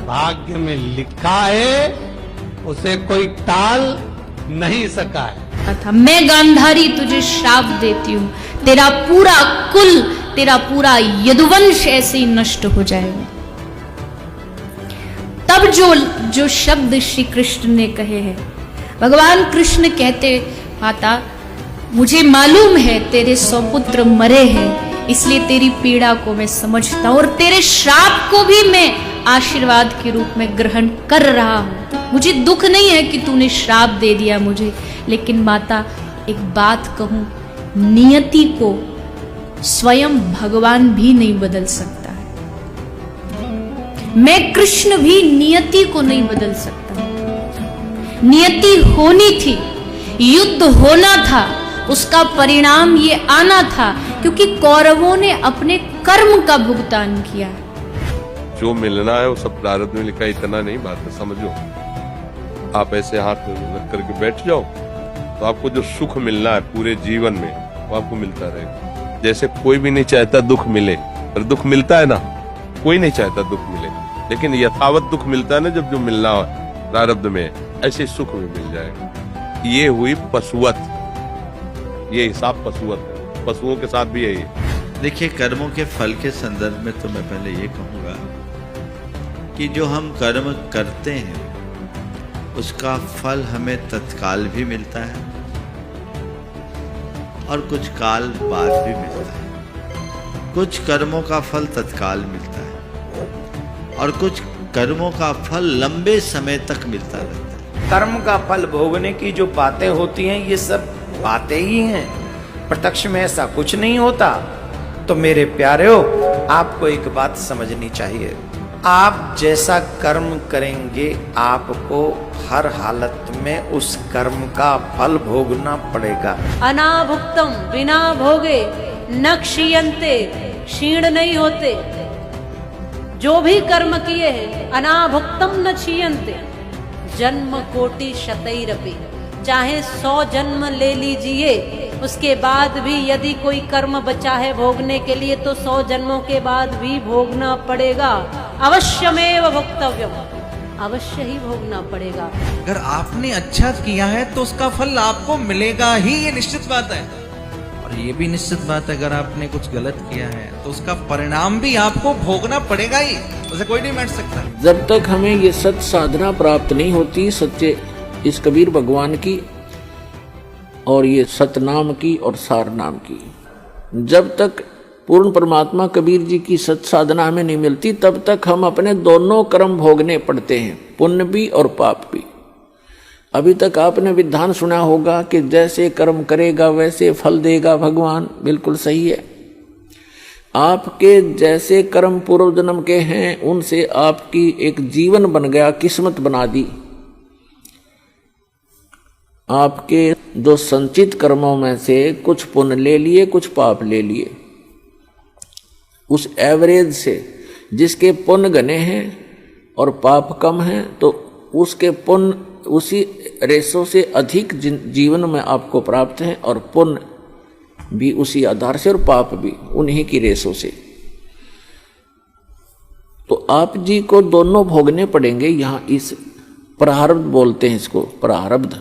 भाग्य में लिखा है उसे कोई टाल नहीं सका है। था मैं गांधारी तुझे श्राप देती हूँ, तेरा पूरा कुल, तेरा पूरा यदुवंश ऐसे ही नष्ट हो जाएगा। तब जो शब्द श्री कृष्ण ने कहे हैं, भगवान कृष्ण कहते माता मुझे मालूम है तेरे 100 पुत्र मरे हैं, इसलिए तेरी पीड़ा को मैं समझता हूं और तेरे श्राप को भी मैं आशीर्वाद के रूप में ग्रहण कर रहा हूं। मुझे दुख नहीं है कि तूने श्राप दे दिया मुझे, लेकिन माता एक बात कहूं, नियति को स्वयं भगवान भी नहीं बदल सकता है। मैं कृष्ण भी नियति को नहीं बदल सकता। नियति होनी थी, युद्ध होना था, उसका परिणाम ये आना था, क्योंकि कौरवों ने अपने कर्म का भुगतान किया। जो मिलना है वो सब प्रारब्ध में लिखा, इतना नहीं बात है, समझो। आप ऐसे हाथ रख करके बैठ जाओ तो आपको जो सुख मिलना है पूरे जीवन में वो आपको मिलता रहेगा। जैसे कोई भी नहीं चाहता दुख मिले, पर दुख मिलता है ना, कोई नहीं चाहता दुख मिले, लेकिन यथावत दुख मिलता है ना जब जो मिलना प्रारब्ध में, ऐसे सुख में मिल जाएगा। ये हुई पशुवत, ये हिसाब पशुवत है, पशुओं के साथ भी यही है। देखिए, कर्मों के फल के संदर्भ में तो मैं पहले ये कहूँगा कि जो हम कर्म करते हैं उसका फल हमें तत्काल भी मिलता है और कुछ काल बाद भी मिलता है। कुछ कर्मों का फल तत्काल मिलता है और कुछ कर्मों का फल लंबे समय तक मिलता रहता है। कर्म का फल भोगने की जो बातें होती हैं ये सब बातें ही हैं, प्रत्यक्ष में ऐसा कुछ नहीं होता। तो मेरे प्यारेओ, आपको एक बात समझनी चाहिए, आप जैसा कर्म करेंगे आपको हर हालत में उस कर्म का फल भोगना पड़ेगा। अनाभुक्तम बिना भोगे न क्षीयन्ते, क्षीण नहीं होते। जो भी कर्म किए हैं अनाभुक्तम न क्षीयन्ते, जन्म कोटि शतैरपि, चाहे 100 जन्म ले लीजिए, उसके बाद भी यदि कोई कर्म बचा है भोगने के लिए तो 100 जन्मों के बाद भी भोगना पड़ेगा। अवश्यमेव भोक्तव्यम, अवश्य ही भोगना पड़ेगा। अगर आपने अच्छा किया है तो उसका फल आपको मिलेगा ही, ये निश्चित बात है। और ये भी निश्चित बात है अगर आपने कुछ गलत किया है तो उसका परिणाम भी आपको भोगना पड़ेगा ही, उसे कोई नहीं बैठ सकता। जब तक हमें ये सत्य साधना प्राप्त नहीं होती, सच्चे इस कबीर भगवान की और ये सतनाम की और सार नाम की, जब तक पूर्ण परमात्मा कबीर जी की सत्य साधना हमें नहीं मिलती, तब तक हम अपने दोनों कर्म भोगने पड़ते हैं, पुण्य भी और पाप भी। अभी तक आपने विधान सुना होगा कि जैसे कर्म करेगा वैसे फल देगा भगवान, बिल्कुल सही है। आपके जैसे कर्म पूर्व जन्म के हैं उनसे आपकी एक जीवन बन गया, किस्मत बना दी। आपके जो संचित कर्मों में से कुछ पुण्य ले लिए, कुछ पाप ले लिए, उस एवरेज से जिसके पुण्य घने हैं और पाप कम हैं तो उसके पुण्य उसी रेशों से अधिक जीवन में आपको प्राप्त हैं और पुण्य भी उसी आधार से और पाप भी उन्हीं की रेशों से। तो आप जी को दोनों भोगने पड़ेंगे। यहाँ इस प्रारब्ध बोलते हैं इसको, प्रारब्ध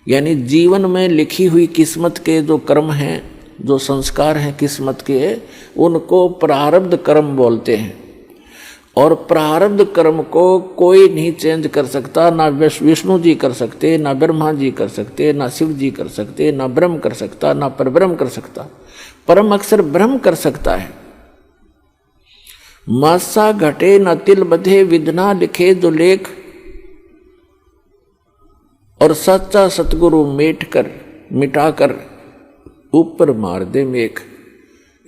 यानी जीवन में लिखी हुई किस्मत के जो कर्म हैं, जो संस्कार हैं किस्मत के, उनको प्रारब्ध कर्म बोलते हैं। और प्रारब्ध कर्म को कोई नहीं चेंज कर सकता, ना विष्णु जी कर सकते, ना ब्रह्मा जी कर सकते, ना शिव जी कर सकते, ना ब्रह्म कर सकता, ना परब्रह्म कर सकता। परम अक्षर ब्रह्म कर सकता है। मासा घटे न तिल बधे, विधना लिखे जो लेख, और सच्चा सतगुरु मिटाकर ऊपर मार दे मेघ,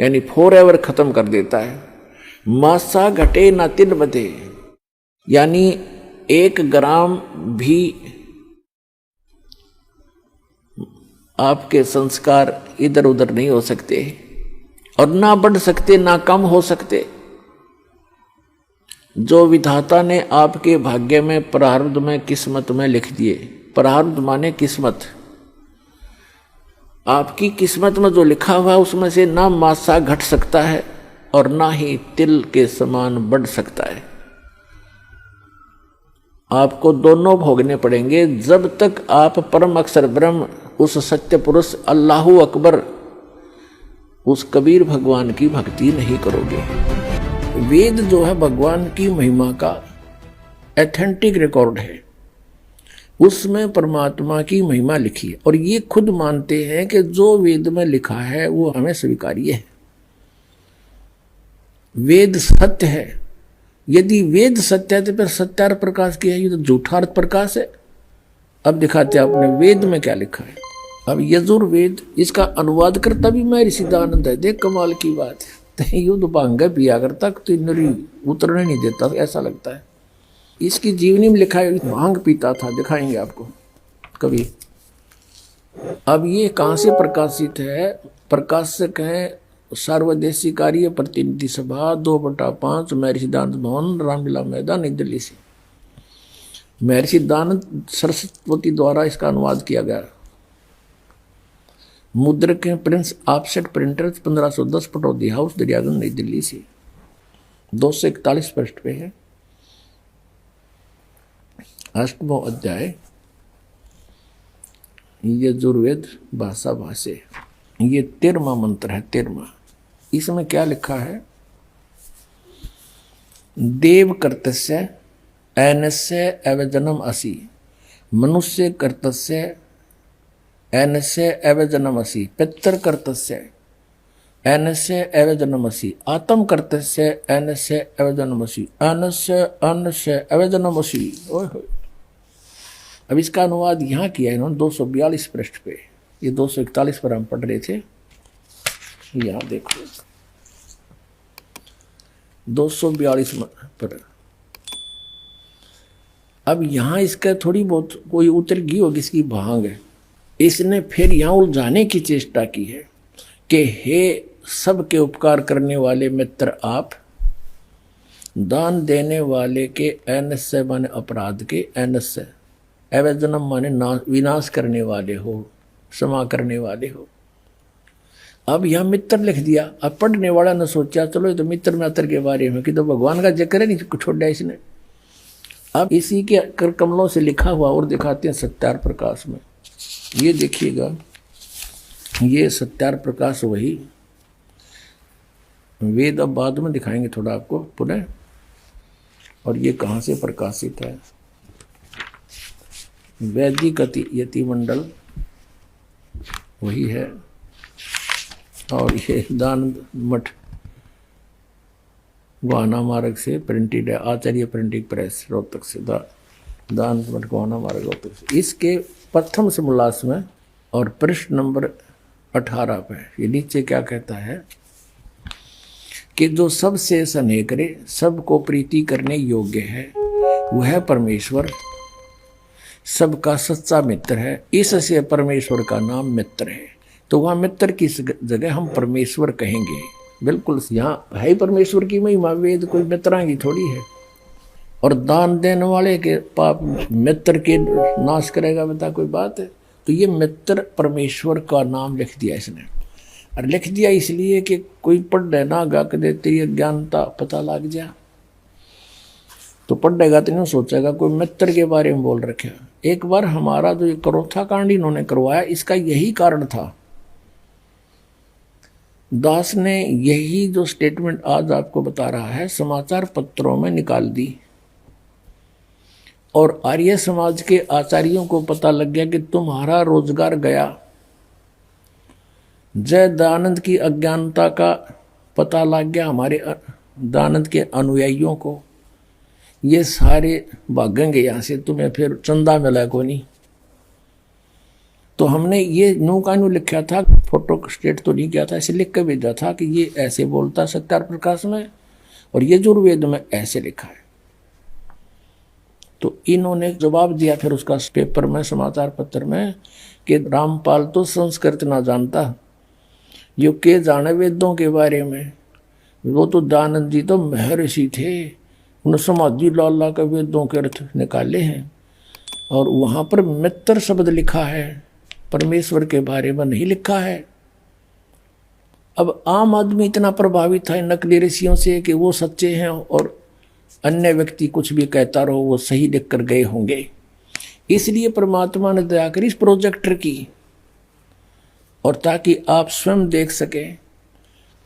यानी फॉरएवर खत्म कर देता है। मासा घटे ना तिल बधे, यानी 1 ग्राम भी आपके संस्कार इधर उधर नहीं हो सकते और ना बढ़ सकते ना कम हो सकते। जो विधाता ने आपके भाग्य में, प्रारब्ध में, किस्मत में लिख दिए, प्रारब्ध माने किस्मत, आपकी किस्मत में जो लिखा हुआ उसमें से ना मासा घट सकता है और ना ही तिल के समान बढ़ सकता है। आपको दोनों भोगने पड़ेंगे जब तक आप परम अक्षर ब्रह्म उस सत्य पुरुष अल्लाहु अकबर उस कबीर भगवान की भक्ति नहीं करोगे। वेद जो है भगवान की महिमा का एथेंटिक रिकॉर्ड है, उसमें परमात्मा की महिमा लिखी है और ये खुद मानते हैं कि जो वेद में लिखा है वो हमें स्वीकार्य है। वेद सत्य है। यदि वेद सत्य है तो फिर सत्यार्थ प्रकाश की है, ये तो झूठार्थ प्रकाश है। अब दिखाते हैं आपने वेद में क्या लिखा है। अब यजुर्वेद, इसका अनुवाद करता भी मैं ऋषिदानंद है। देख कमाल की बात है, युद्ध भांग पिया करता तो नरी उतरने नहीं देता, ऐसा लगता है। इसकी जीवनी में लिखा है भांग पीता था, दिखाएंगे आपको कभी। अब ये कहाँ से प्रकाशित है? प्रकाशक है सार्वदेशी कार्य प्रतिनिधि सभा 2/5 महर्षि दानंद भवन रामलीला मैदान नई दिल्ली से। महर्षि दानंद सरस्वती द्वारा इसका अनुवाद किया गया। मुद्रक है Prince offset printers 1510 Pataudi house Daryaganj नई दिल्ली से। 241 पृष्ठ पे है। 8वां अध्याय यजुर्वेद भाषा भाष्य। ये 13वां मंत्र है। 13वां इसमें क्या लिखा है? देव कर्तस्य ऐनस्य एवजनम असि, मनुष्य कर्तस्य ऐनस्य एवजनमसि, पितर कर्तस्य ऐनस्य एवजनमसि, आत्म कर्तस्य ऐनस्य एवजनमसि, अन्नस्य अन्नस्य एवजनमसि। अब इसका अनुवाद यहाँ किया इन्होंने 242 पृष्ठ पे। ये 241 पर हम पढ़ रहे थे। यहाँ देखो 242 पर। अब यहाँ इसका थोड़ी बहुत कोई उतर गई होगी, इसकी भांग है। इसने फिर यहाँ उलझाने की चेष्टा की है कि हे सबके उपकार करने वाले मित्र, आप दान देने वाले के ऐनस्य माने अपराध के, ऐनस्य एवजनम माने विनाश करने वाले हो, क्षमा करने वाले हो। अब यह मित्र लिख दिया। अब पढ़ने वाला ने सोचा चलो ये तो मित्र मित्र के बारे में कि तो भगवान का जिक्र है नहीं छोड़ा इसने। अब इसी के कर कमलों से लिखा हुआ और दिखाते हैं सत्यार्थ प्रकाश में। ये देखिएगा, ये सत्यार्थ प्रकाश वही वेद। अब बाद में दिखाएंगे थोड़ा आपको पुनः। और ये कहाँ से प्रकाशित है? वैदिक यति मंडल वही है। और ये दान मठ गोहाना मार्ग से प्रिंटेड है। आचार्य प्रिंटिंग प्रेस रोहतक से। दान मठ गोहाना मार्ग रोहतक से। इसके प्रथम समोल्लास में और पृष्ठ नंबर 18 पे ये नीचे क्या कहता है कि जो सबसे स्नेह करे, सबको प्रीति करने योग्य है, वह परमेश्वर सबका सच्चा मित्र है। इससे परमेश्वर का नाम मित्र है। तो वहाँ मित्र की जगह हम परमेश्वर कहेंगे। बिल्कुल यहाँ है परमेश्वर की महिमा। वेद कोई मित्रा की थोड़ी है। और दान देने वाले के पाप मित्र के नाश करेगा, बता कोई बात है? तो ये मित्र परमेश्वर का नाम लिख दिया इसने। और लिख दिया इसलिए कि कोई पढ़ ना गा के देते ये ज्ञानता पता लग जा। तो पढ़ेगा तो नहीं सोचेगा कोई मित्र के बारे में बोल रखे। एक बार हमारा जो करोथा कांड इन्होंने करवाया, इसका यही कारण था। दास ने यही जो स्टेटमेंट आज आपको बता रहा है समाचार पत्रों में निकाल दी। और आर्य समाज के आचार्यों को पता लग गया कि तुम्हारा रोजगार गया। जय दानंद की अज्ञानता का पता लग गया हमारे दानंद के अनुयायियों को। ये सारे भागेंगे यहाँ से, तुम्हें फिर चंदा मिला को नहीं। तो हमने ये नो का नो लिखा था, फोटो स्टेट तो नहीं किया था, ऐसे लिख कर भेजा था कि ये ऐसे बोलता सत्यार्थ प्रकाश में और ये यजुर्वेद में ऐसे लिखा है। तो इन्होंने जवाब दिया फिर उसका पेपर में, समाचार पत्र में, कि रामपाल तो संस्कृत ना जानता, यो के जाने वेदों के बारे में। वो तो दानंद जी तो महर्षि थे, उन्होंने समाधि लाला के वेदों के अर्थ निकाले हैं। और वहाँ पर मित्र शब्द लिखा है, परमेश्वर के बारे में नहीं लिखा है। अब आम आदमी इतना प्रभावित था इन नकली ऋषियों से कि वो सच्चे हैं और अन्य व्यक्ति कुछ भी कहता रहो वो सही लिख कर गए होंगे। इसलिए परमात्मा ने दया करी इस प्रोजेक्टर की, और ताकि आप स्वयं देख सके।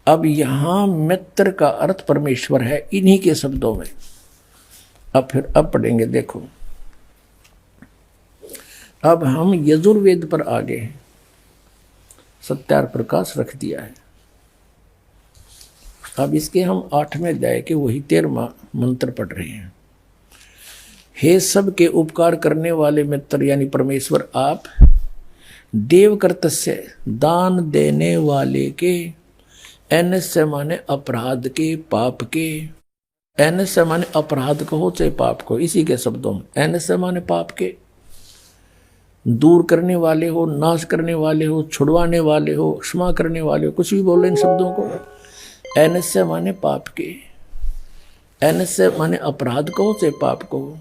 अब यहां मित्र का अर्थ परमेश्वर है इन्हीं के शब्दों में। अब पढ़ेंगे, देखो अब हम यजुर्वेद पर आ गए हैं, सत्यार प्रकाश रख दिया है। अब इसके हम 8वें अध्याय के वही 13वां मंत्र पढ़ रहे हैं। हे सब के उपकार करने वाले मित्र यानी परमेश्वर, आप देव कर्तस्य दान देने वाले के, एनस्य माने अपराध के, पाप के, एनस्य माने अपराध कहो चाहे पाप को, इसी के शब्दों में एनस्य माने पाप के, दूर करने वाले हो, नाश करने वाले हो, छुड़वाने वाले हो, क्षमा करने वाले हो, कुछ भी बोलो इन शब्दों को। एनस्य माने पाप के, एनस्य माने अपराध को से पाप को,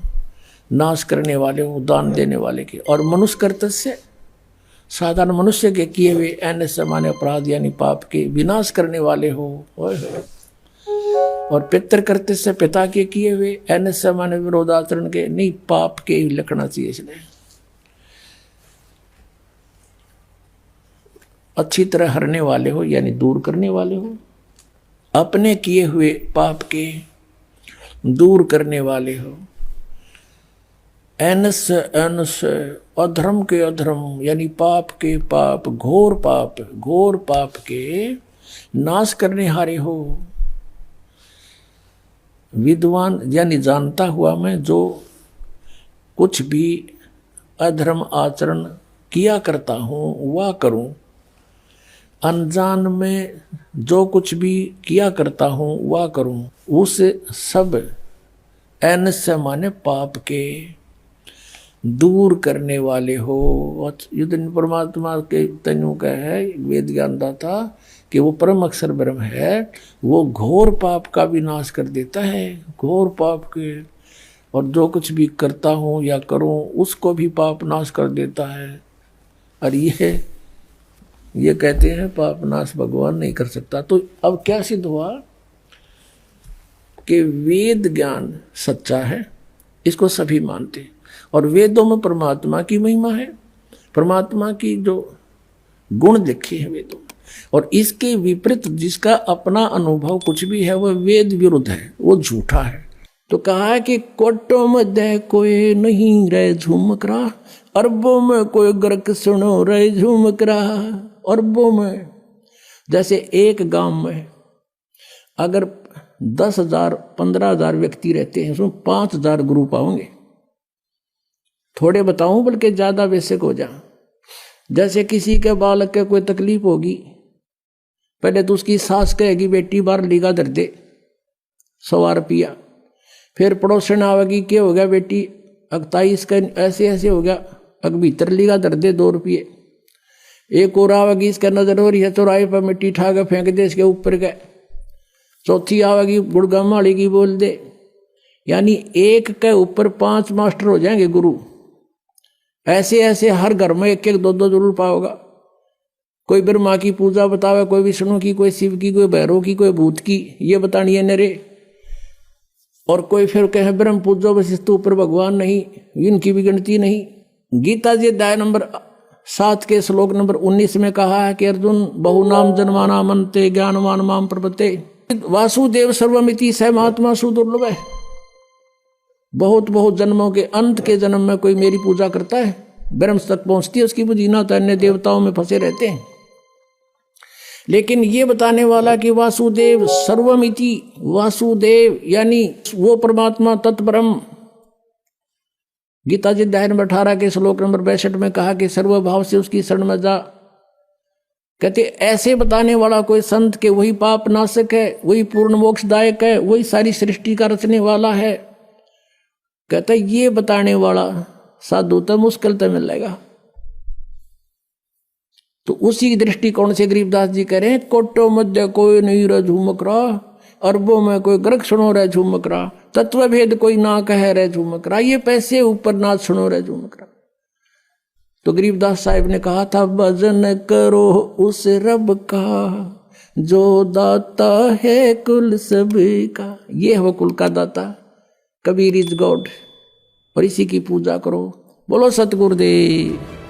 नाश करने वाले हो, दान देने वाले के, और मनुष्य कर्तस्य साधारण मनुष्य के किए हुए, एनस्य माने अपराध यानी पाप के विनाश करने वाले हो। और पितृ कर्तस्य पिता के किए हुए, एनस्य माने विरोधाचरण के, नहीं पाप के ही लिखना चाहिए इसलिए। अच्छी तरह हरने वाले हो यानी दूर करने वाले हो, अपने किए हुए पाप के दूर करने वाले हो। एनस एनस अधर्म के अधर्म यानी पाप के पाप, घोर पाप के नाश करने हारे हो। विद्वान यानी जानता हुआ मैं जो कुछ भी अधर्म आचरण किया करता हूँ वह करूँ, अनजान में जो कुछ भी किया करता हूँ वह करूँ, उस सब एनस्य माने पाप के दूर करने वाले हो। युद्ध परमात्मा के तनु का है वेद ज्ञान दाता कि वो परम अक्षर ब्रह्म है, वो घोर पाप का भी नाश कर देता है, घोर पाप के, और जो कुछ भी करता हूँ या करूँ उसको भी पाप नाश कर देता है। और ये कहते हैं पाप नाश भगवान नहीं कर सकता। तो अब क्या सिद्ध हुआ कि वेद ज्ञान सच्चा है, इसको सभी मानते, और वेदों में परमात्मा की महिमा है, परमात्मा की जो गुण लिखे हैं वेदों में, और इसके विपरीत जिसका अपना अनुभव कुछ भी है वह वेद विरुद्ध है, वो झूठा है। तो कहा है कि कोटों में दे कोई नहीं रहे झूमक रहा, अरबों में कोई गर्क सुनो रहे झूमक रहा। अरबों में, जैसे एक गांव में अगर 10,000 15,000 व्यक्ति रहते हैं, उसमें 5,000 ग्रुप आओगे। थोड़े बताऊं बल्कि ज्यादा बेसिक हो जा। जैसे किसी के बालक के कोई तकलीफ होगी, पहले तो उसकी सास कहेगी बेटी बार लीगा दर दे 100 रुपया, फिर पड़ोसन आवेगी क्या हो गया बेटी अगताईस का ऐसे ऐसे हो गया, अग भीतर लीगा दर दे 2 रुपये। एक और आवेगी इसका नजर हो रही है चौराहे पर मिट्टी ठा के फेंक दे इसके ऊपर का। चौथी आवेगी गुड़गाम माड़ी की बोल दे। यानी एक के ऊपर 5 मास्टर हो जाएंगे गुरु। ऐसे ऐसे हर घर में 1-1 2-2 जरूर पाओगा। कोई ब्रह्मा की पूजा बतावे, कोई विष्णु की, कोई शिव की, कोई भैरव की, कोई भूत की, ये बतानी है नरे। और कोई फिर कहे ब्रह्म पूजो वशिष्ठु ऊपर भगवान नहीं, इनकी भी गिनती नहीं। गीता जी अध्याय नंबर 7 के श्लोक नंबर 19 में कहा है कि अर्जुन बहुनाम जन्माना मनते ज्ञानवान माम प्रपते वासुदेव सर्वमिति स महात्मा सुदुर्लभ है। बहुत बहुत जन्मों के अंत के जन्म में कोई मेरी पूजा करता है, ब्रह्म तक पहुंचती है उसकी बुझी ना, तो अन्य देवताओं में फंसे रहते हैं। लेकिन ये बताने वाला कि वासुदेव सर्वमिति, वासुदेव यानी वो परमात्मा तत्परम, गीता जी अध्याय नंबर 18 के श्लोक नंबर 62 में कहा कि सर्वभाव से उसकी शरण में जा। कहते ऐसे बताने वाला कोई संत के वही पाप नाशक है, वही पूर्ण मोक्षदायक है, वही सारी सृष्टि का रचने वाला है। कहते ये बताने वाला साधु तो मुश्किल तो मिलेगा। तो उसी दृष्टिकोण से गरीबदास जी कह रहे हैं कोटो मध्य कोई नहीं रह झूमक रहा, अरबों में कोई गर्क सुनो रह झूमक रहा, तत्व भेद कोई ना कह रह झूमक रहा, ये पैसे ऊपर ना सुनो रह झूमक रहा। तो गरीबदास साहिब ने कहा था भजन करो उस रब का जो दाता है कुल सभी का। ये है वो कुल का दाता, कबीर इज गॉड और इसी की पूजा करो। बोलो सतगुरुदेव।